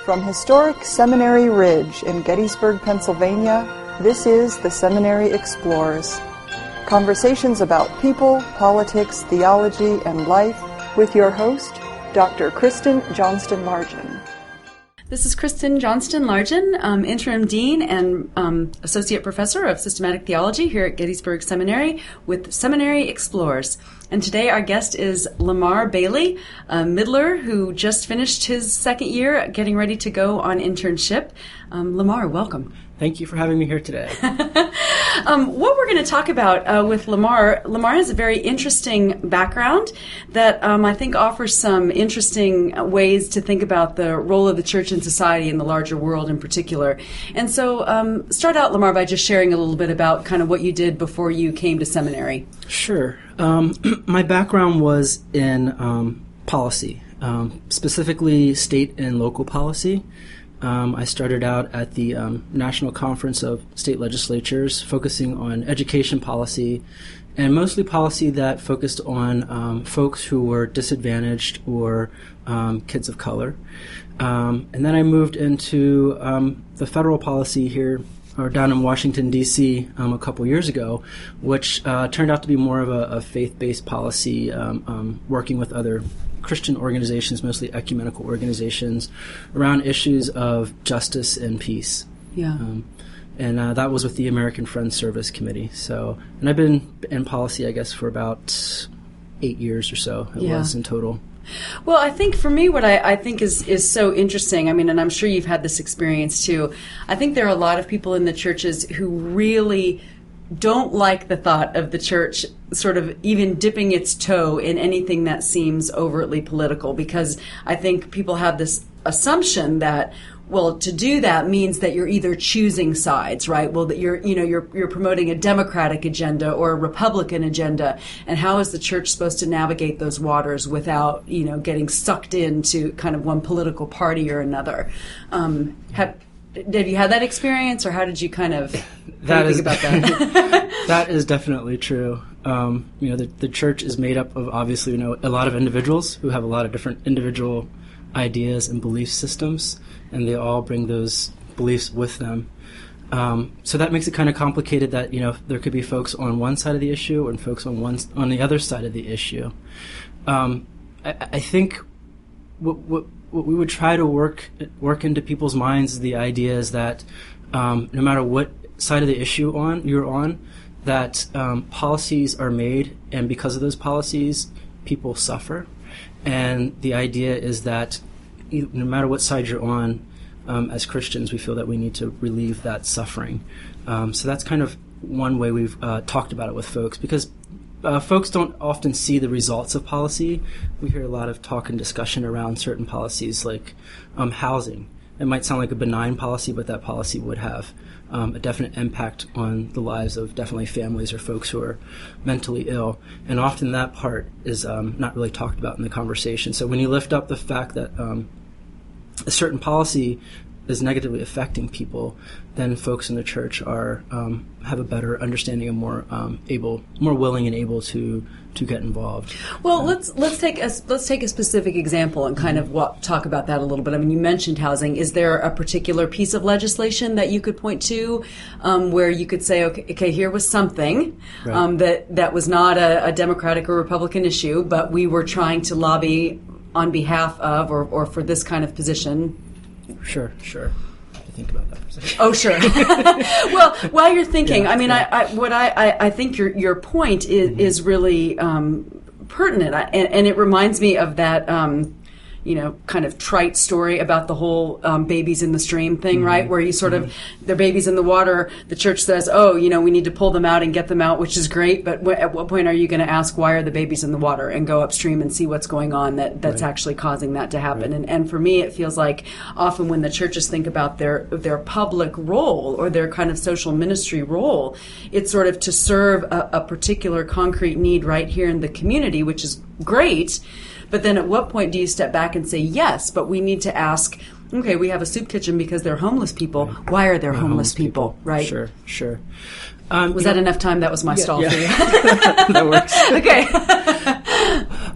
From historic Seminary Ridge in Gettysburg, Pennsylvania, this is the Seminary Explores. Conversations about people, politics, theology, and life with your host, Dr. Kristen Johnston Largen. This is Kristen Johnston Largen, Interim Dean and Associate Professor of Systematic Theology here at Gettysburg Seminary with Seminary Explores. And today our guest is Lamar Bailey, a middler who just finished his second year, getting ready to go on internship. Lamar, welcome. Thank you for having me here today. What we're going to talk about with Lamar has a very interesting background that I think offers some interesting ways to think about the role of the church in society and the larger world in particular. And so start out, Lamar, by just sharing a little bit about kind of what you did before you came to seminary. Sure. My background was in policy, specifically state and local policy. I started out at the National Conference of State Legislatures, focusing on education policy, and mostly policy that focused on folks who were disadvantaged or kids of color. And then I moved into the federal policy here, or down in Washington, D.C. A couple years ago, which turned out to be more of a faith-based policy, working with other Christian organizations, mostly ecumenical organizations, around issues of justice and peace. Yeah. And that was with the American Friends Service Committee. And I've been in policy, I guess, for about 8 years or so. It was in total. Well, I think for me, what I think is so interesting, I mean, and I'm sure you've had this experience too, I think there are a lot of people in the churches who really don't like the thought of the church sort of even dipping its toe in anything that seems overtly political, because I think people have this assumption that, well, to do that means that you're either choosing sides, right? Well, that you're promoting a Democratic agenda or a Republican agenda, and how is the church supposed to navigate those waters without, getting sucked into kind of one political party or another? Have you had that experience, or how did you kind of think about that? That is definitely true. The church is made up of, obviously, a lot of individuals who have a lot of different individual ideas and belief systems, and they all bring those beliefs with them. So that makes it kind of complicated that, there could be folks on one side of the issue and folks on the other side of the issue. I think what we would try to work into people's minds is the idea is that no matter what side of the issue you're on, that policies are made, and because of those policies, people suffer. And the idea is that no matter what side you're on, as Christians, we feel that we need to relieve that suffering. So that's kind of one way we've talked about it with folks, because folks don't often see the results of policy. We hear a lot of talk and discussion around certain policies like housing. It might sound like a benign policy, but that policy would have a definite impact on the lives of definitely families or folks who are mentally ill. And often that part is not really talked about in the conversation. So when you lift up the fact that a certain policy is negatively affecting people, then folks in the church have a better understanding and more willing and able to get involved. Well, let's take a specific example and kind of talk about that a little bit. I mean, you mentioned housing. Is there a particular piece of legislation that you could point to where you could say, okay, here was something that was not a Democratic or Republican issue, but we were trying to lobby on behalf of or for this kind of position? Sure. I have to think about that for a second. Oh, sure. Well, while you're thinking, I think your point is really pertinent, and it reminds me of that kind of trite story about the whole babies in the stream thing, right? Where you sort of, they're babies in the water. The church says, we need to pull them out and get them out, which is great. But at what point are you going to ask, why are the babies in the water, and go upstream and see what's going on that's actually causing that to happen? Right. And for me, it feels like often when the churches think about their public role or their kind of social ministry role, it's sort of to serve a particular concrete need right here in the community, which is great. But then at what point do you step back and say, yes, but we need to ask, okay, we have a soup kitchen because they're homeless people. Why are there homeless people, right? Sure. Was that enough time? That was my stall for you. That works. Okay.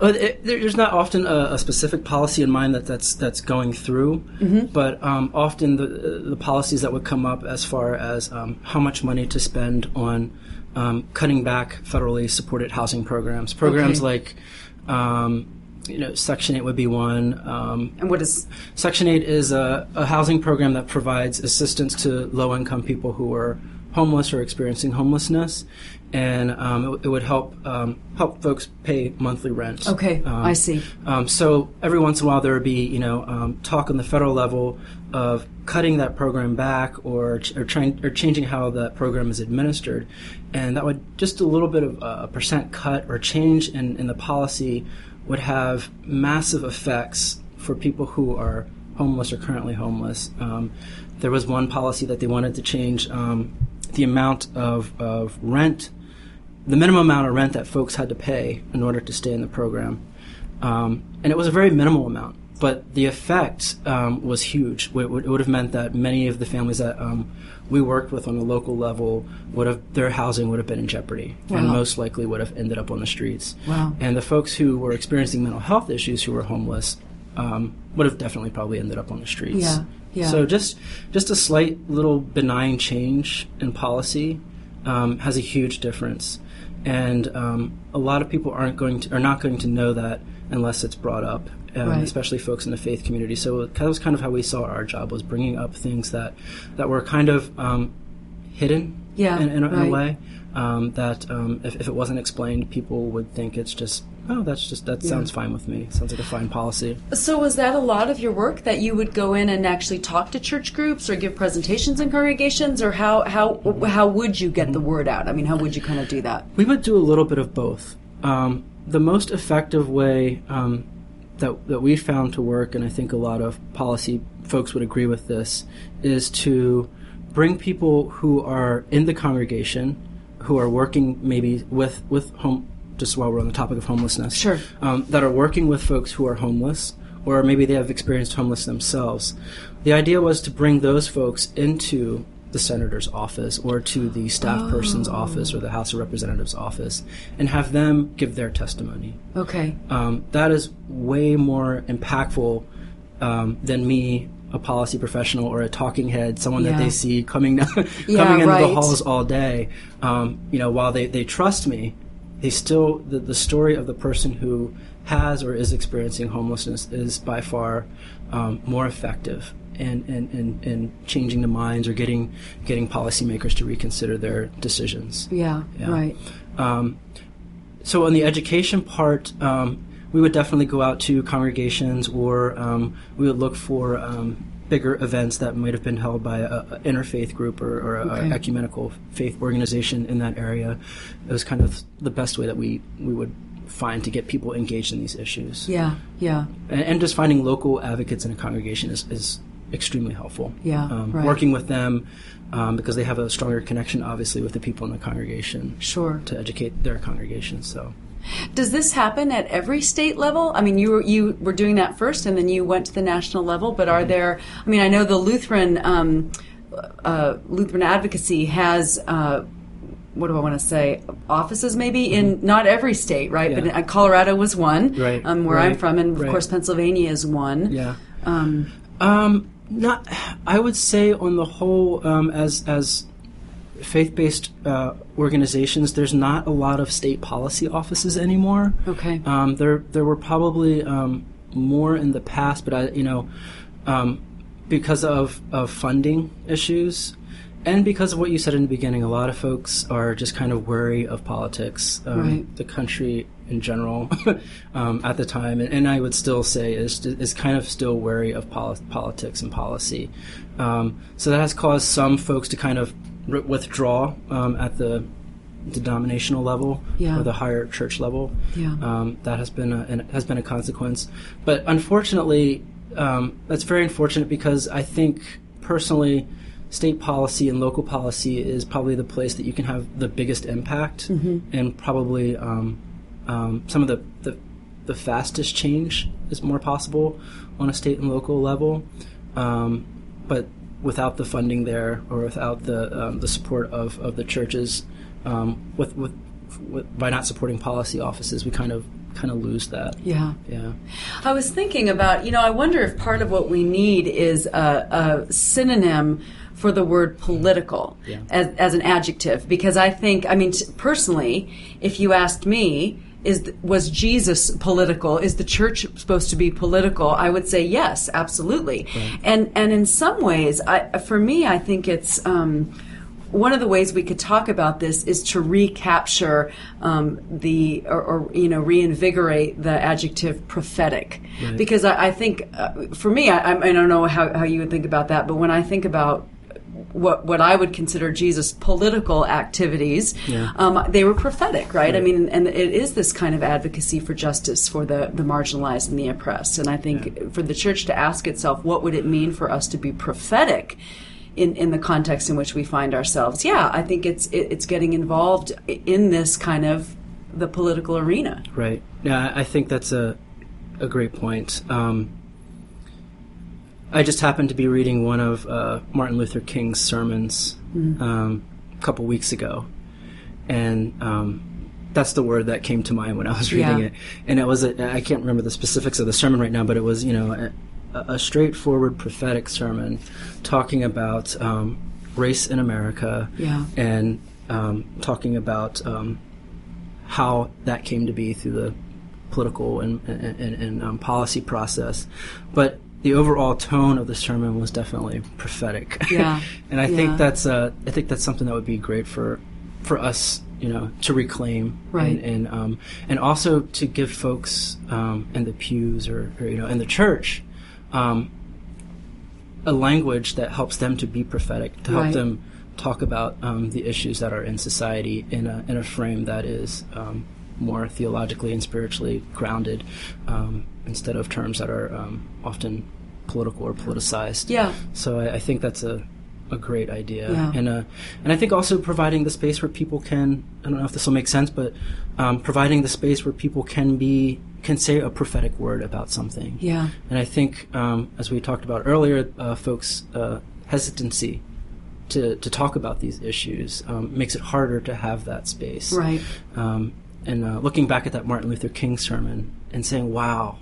There's not often a specific policy in mind that's going through, but often the policies that would come up as far as how much money to spend on cutting back federally supported housing programs. Programs like Section 8 would be one. And what is Section 8 is a housing program that provides assistance to low-income people who are homeless or experiencing homelessness, and it would help folks pay monthly rent. Okay, I see. So every once in a while there would be talk on the federal level of cutting that program back or changing how that program is administered, and that would just a little bit of a percent cut or change in the policy would have massive effects for people who are homeless or currently homeless. There was one policy that they wanted to change the amount of rent, the minimum amount of rent that folks had to pay in order to stay in the program. And it was a very minimal amount, but the effect was huge. It would have meant that many of the families that we worked with on the local level their housing would have been in jeopardy, and most likely would have ended up on the streets. Wow. And the folks who were experiencing mental health issues who were homeless would have definitely probably ended up on the streets. Yeah. Yeah. So just a slight little benign change in policy has a huge difference, and a lot of people are not going to know that unless it's brought up, especially folks in the faith community. So that was kind of how we saw our job, was bringing up things that were kind of hidden in a way, that if it wasn't explained, people would think it's just, that sounds fine with me. Sounds like a fine policy. So was that a lot of your work, that you would go in and actually talk to church groups or give presentations in congregations, or how would you get the word out? I mean, how would you kind of do that? We would do a little bit of both. The most effective way that we found to work, and I think a lot of policy folks would agree with this, is to bring people who are in the congregation, who are working maybe with just while we're on the topic of homelessness, sure, that are working with folks who are homeless, or maybe they have experienced homeless themselves. The idea was to bring those folks into the senator's office or to the staff person's office or the House of Representatives office and have them give their testimony. Okay. That is way more impactful than me, a policy professional or a talking head, someone that they see coming into the halls all day. While they trust me, they still, the story of the person who has or is experiencing homelessness is by far more effective in changing the minds or getting policymakers to reconsider their decisions. Yeah. Right. So on the education part, we would definitely go out to congregations, or we would look for bigger events that might have been held by an interfaith group or an ecumenical faith organization in that area. It was kind of the best way that we would find to get people engaged in these issues. Yeah. And just finding local advocates in a congregation is extremely helpful. Yeah, right. Working with them because they have a stronger connection, obviously, with the people in the congregation. Sure. To educate their congregation. So. Does this happen at every state level? I mean, you were doing that first, and then you went to the national level. But are there? I mean, I know the Lutheran advocacy has. What do I want to say? Offices maybe in not every state, right? Yeah. But Colorado was one, right? Where I'm from, and of course Pennsylvania is one. Yeah. Not. I would say on the whole, as faith-based organizations, there's not a lot of state policy offices anymore. Okay. There were probably more in the past, but because of funding issues, and because of what you said in the beginning, a lot of folks are just kind of wary of politics. Right. The country in general at the time, and I would still say is kind of still wary of politics and policy. So that has caused some folks to kind of withdraw at the denominational level or the higher church level. Yeah. That has been a consequence. But unfortunately, that's very unfortunate, because I think personally, state policy and local policy is probably the place that you can have the biggest impact, and probably some of the fastest change is more possible on a state and local level. But without the funding there, or without the support of the churches, by not supporting policy offices, we kind of kind of lose that. Yeah. Yeah. I was thinking about, I wonder if part of what we need is a synonym for the word political as an adjective, because I think, personally, if you asked me, was Jesus political? Is the church supposed to be political? I would say yes, absolutely. Right. And in some ways, for me, I think it's one of the ways we could talk about this is to recapture reinvigorate the adjective prophetic, right. Because I think for me, I don't know how you would think about that, but when I think about what I would consider Jesus' political activities, they were prophetic, right? Right. And it is this kind of advocacy for justice for the marginalized and the oppressed. And I think for the church to ask itself, what would it mean for us to be prophetic in the context in which we find ourselves? Yeah, I think it's getting involved in this kind of the political arena. Right. Yeah, I think that's a great point. I just happened to be reading one of Martin Luther King's sermons a couple weeks ago, and that's the word that came to mind when I was reading it. And it was I can't remember the specifics of the sermon right now, but it was a straightforward prophetic sermon talking about race in America, and talking about how that came to be through the political and policy process, but the overall tone of the sermon was definitely prophetic. Yeah. And I think that's something that would be great for us, to reclaim, right. And also to give folks in the pews or in the church a language that helps them to be prophetic, to help them talk about the issues that are in society in a frame that is more theologically and spiritually grounded, instead of terms that are often political or politicized. Yeah. So I think that's a great idea. Yeah. And I think also providing the space where people can, I don't know if this will make sense, but providing the space where people can say a prophetic word about something. Yeah. And I think, as we talked about earlier, folks' hesitancy to talk about these issues makes it harder to have that space. Right. And looking back at that Martin Luther King sermon and saying, wow,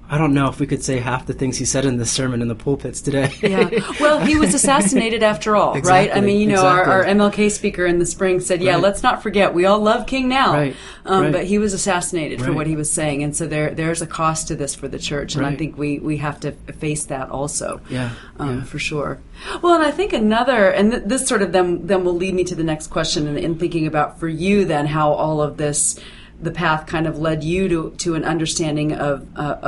I don't know if we could say half the things he said in this sermon in the pulpits today. Yeah. Well, he was assassinated after all, exactly, right? Our MLK speaker in the spring said, let's not forget, we all love King now. Right. But he was assassinated for what he was saying. And so there's a cost to this for the church. And I think we have to face that also. For sure. Well, and I think this sort of then will lead me to the next question in thinking about for you then how all of this, the path kind of led you to an understanding of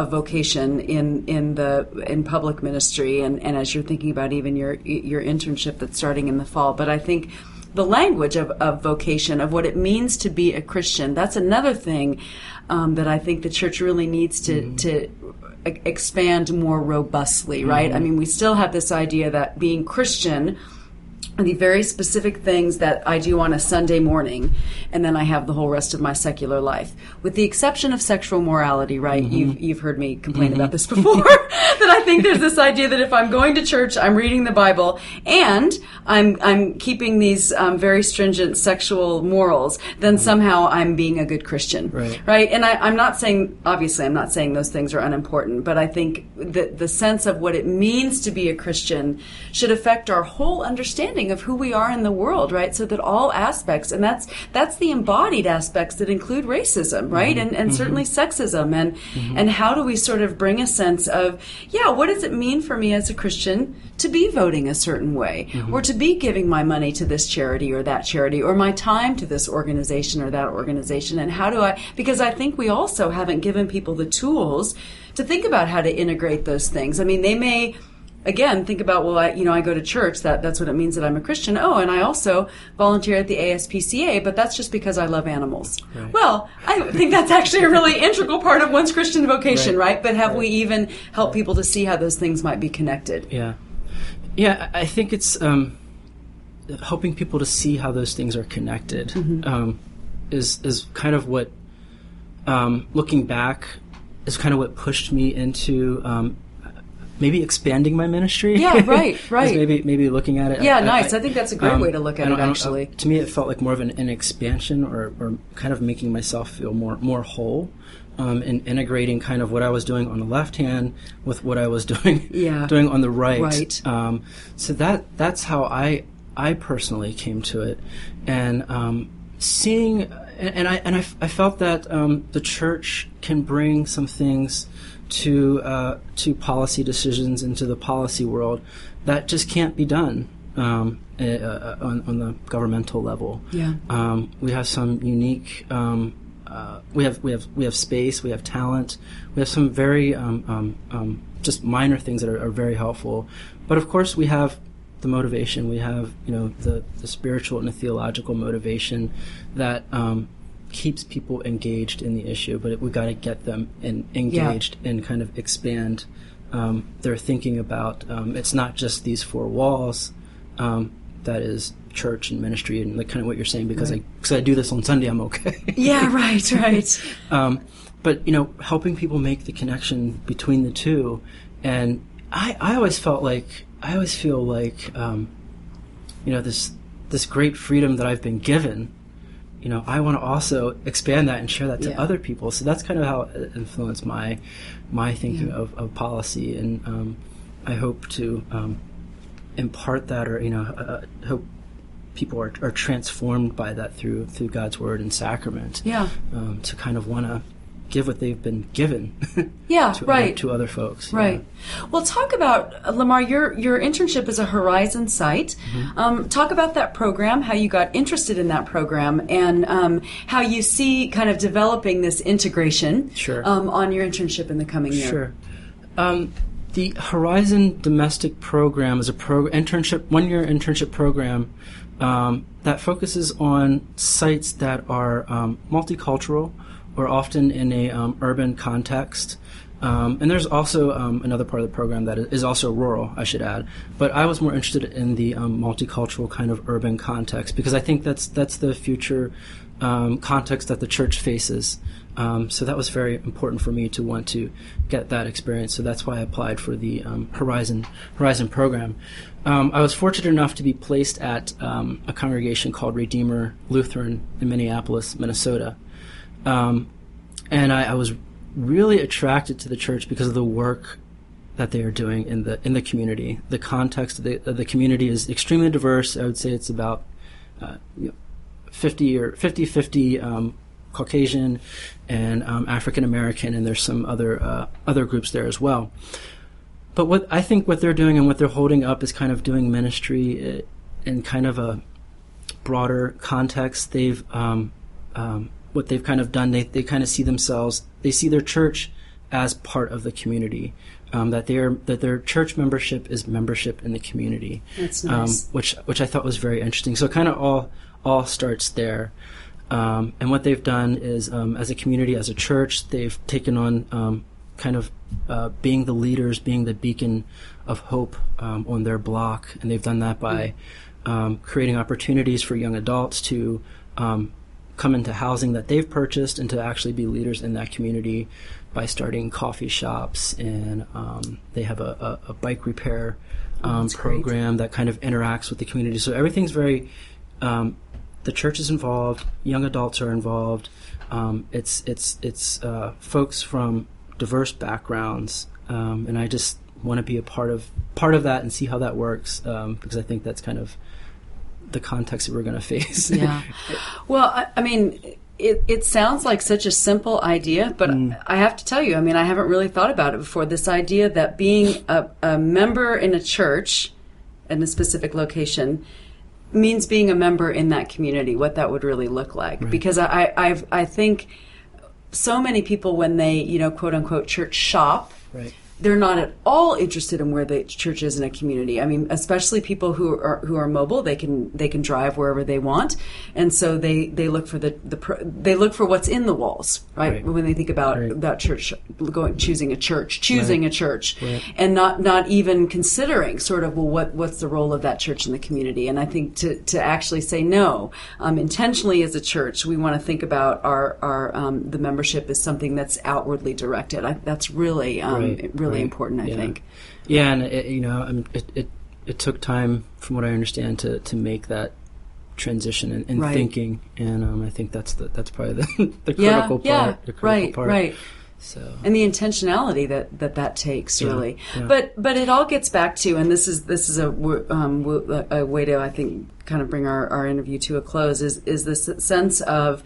vocation in public ministry, and as you're thinking about even your internship that's starting in the fall. But I think the language of vocation, of what it means to be a Christian, that's another thing that I think the church really needs to expand more robustly, right? Mm-hmm. I mean, we still have this idea that being Christian, the very specific things that I do on a Sunday morning, and then I have the whole rest of my secular life, with the exception of sexual morality, right? Mm-hmm. You've heard me complain about this before, that I think there's this idea that if I'm going to church, I'm reading the Bible, and I'm keeping these very stringent sexual morals, then somehow I'm being a good Christian, right? And I'm not saying, obviously, I'm not saying those things are unimportant, but I think that the sense of what it means to be a Christian should affect our whole understanding of who we are in the world, right? So that all aspects, and that's the embodied aspects that include racism, right? Mm-hmm. And certainly sexism, and how do we sort of bring a sense of, what does it mean for me as a Christian to be voting a certain way, or to be giving my money to this charity or that charity, or my time to this organization or that organization, and how do I, because I think we also haven't given people the tools to think about how to integrate those things. I mean, they may, again, think about, well, I go to church, that's what it means that I'm a Christian. Oh, and I also volunteer at the ASPCA, but that's just because I love animals. Right. Well, I think that's actually a really integral part of one's Christian vocation, right? But have we even helped people to see how those things might be connected? Yeah. Yeah, I think it's helping people to see how those things are connected is kind of what, looking back, is kind of what pushed me into maybe expanding my ministry. Yeah, right. maybe looking at it. Yeah, nice. I think that's a great way to look at it, actually. To me, it felt like more of an expansion or kind of making myself feel more whole. in integrating kind of what I was doing on the left hand with what I was doing Yeah. doing on the right. Right. So that's how I personally came to it, and seeing and I felt that the church can bring some things to policy decisions into the policy world that just can't be done on the governmental level. Yeah. We have some unique. We have space. We have talent. We have some very just minor things that are very helpful. But of course, we have the motivation. We have the spiritual and the theological motivation that keeps people engaged in the issue. But we've got to get them engaged and kind of expand their thinking about. It's not just these four walls. That is church and ministry and kind of what you're saying, because I do this on Sunday, I'm okay. Yeah, right. But helping people make the connection between the two, and I always feel like this great freedom that I've been given. I want to also expand that and share that to other people. So that's kind of how it influenced my thinking of policy, and I hope to impart that, or hope people are transformed by that through God's word and sacrament. Yeah. To kind of want to give what they've been given. To other folks. Right. Yeah. Well, talk about, Lamar, your internship is a Horizon site. Mm-hmm. Talk about that program, how you got interested in that program, and how you see kind of developing this integration on your internship in the coming year. Sure. The Horizon Domestic Program is a one-year internship program that focuses on sites that are multicultural or often in a urban context. And there's also another part of the program that is also rural, I should add. But I was more interested in the multicultural kind of urban context, because I think that's the future context that the church faces. So that was very important for me to want to get that experience. So that's why I applied for the Horizon program. I was fortunate enough to be placed at a congregation called Redeemer Lutheran in Minneapolis, Minnesota. And I was really attracted to the church because of the work that they are doing in the community. The context of the community is extremely diverse. I would say it's about 50-50 Caucasian and African American, and there's some other groups there as well. But what they're doing and what they're holding up is kind of doing ministry in kind of a broader context. They've what they've kind of done, they kind of see their church as part of the community. That their church membership is membership in the community. That's nice. Which I thought was very interesting. So it kind of all starts there. And what they've done is, as a community, as a church, they've taken on kind of being the leaders, being the beacon of hope on their block. And they've done that by creating opportunities for young adults to come into housing that they've purchased and to actually be leaders in that community by starting coffee shops. And they have a bike repair program that kind of interacts with the community. So everything's very... the church is involved. Young adults are involved. It's folks from diverse backgrounds, and I just want to be a part of that and see how that works, because I think that's kind of the context that we're going to face. Yeah. Well, I mean, it sounds like such a simple idea, but I have to tell you, I mean, I haven't really thought about it before. This idea that being a member in a church in a specific location means being a member in that community, what that would really look like. Right. Because I think so many people, when they, quote unquote, church shop, right, they're not at all interested in where the church is in a community. I mean, especially people who are mobile, they can drive wherever they want, and so they look for they look for what's in the walls, right? When they think about church, choosing a church, right, and not even considering sort of, well, what's the role of that church in the community? And I think to actually say no, intentionally as a church, we want to think about our the membership as something that's outwardly directed. That's really really important, I think. Yeah, and it took time, from what I understand, to make that transition in right. thinking, and I think that's probably the critical part. The critical part. Right. So. And the intentionality that takes, really. Yeah. But it all gets back to, and this is a way to, I think, kind of bring our interview to a close, is this sense of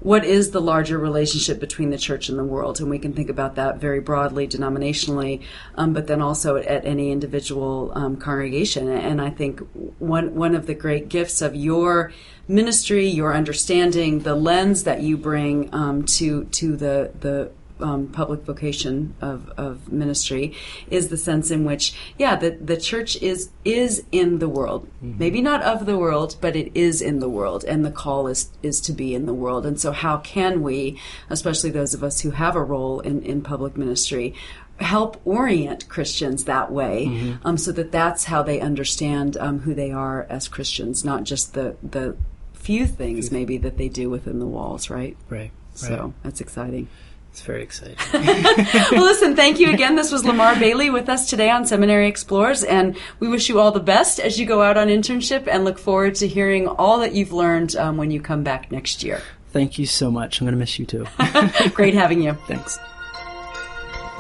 what is the larger relationship between the church and the world. And we can think about that very broadly, denominationally, but then also at any individual congregation. And I think one of the great gifts of your ministry, your understanding, the lens that you bring to the public vocation of ministry is the sense in which, the church is in the world. Mm-hmm. Maybe not of the world, but it is in the world, and the call is to be in the world. And so how can we, especially those of us who have a role in public ministry, help orient Christians that way, mm-hmm. So that that's how they understand who they are as Christians, not just the few things maybe that they do within the walls, right? Right. So that's exciting. It's very exciting. Well, listen, thank you again. This was Lamar Bailey with us today on Seminary Explores, and we wish you all the best as you go out on internship and look forward to hearing all that you've learned when you come back next year. Thank you so much. I'm going to miss you too. Great having you. Thanks.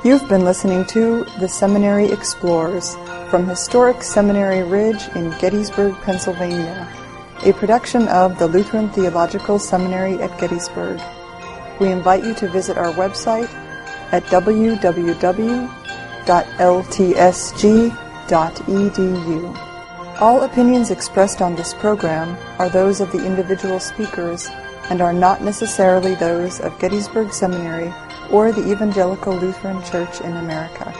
You've been listening to The Seminary Explores from historic Seminary Ridge in Gettysburg, Pennsylvania, a production of the Lutheran Theological Seminary at Gettysburg. We invite you to visit our website at www.ltsg.edu. All opinions expressed on this program are those of the individual speakers and are not necessarily those of Gettysburg Seminary or the Evangelical Lutheran Church in America.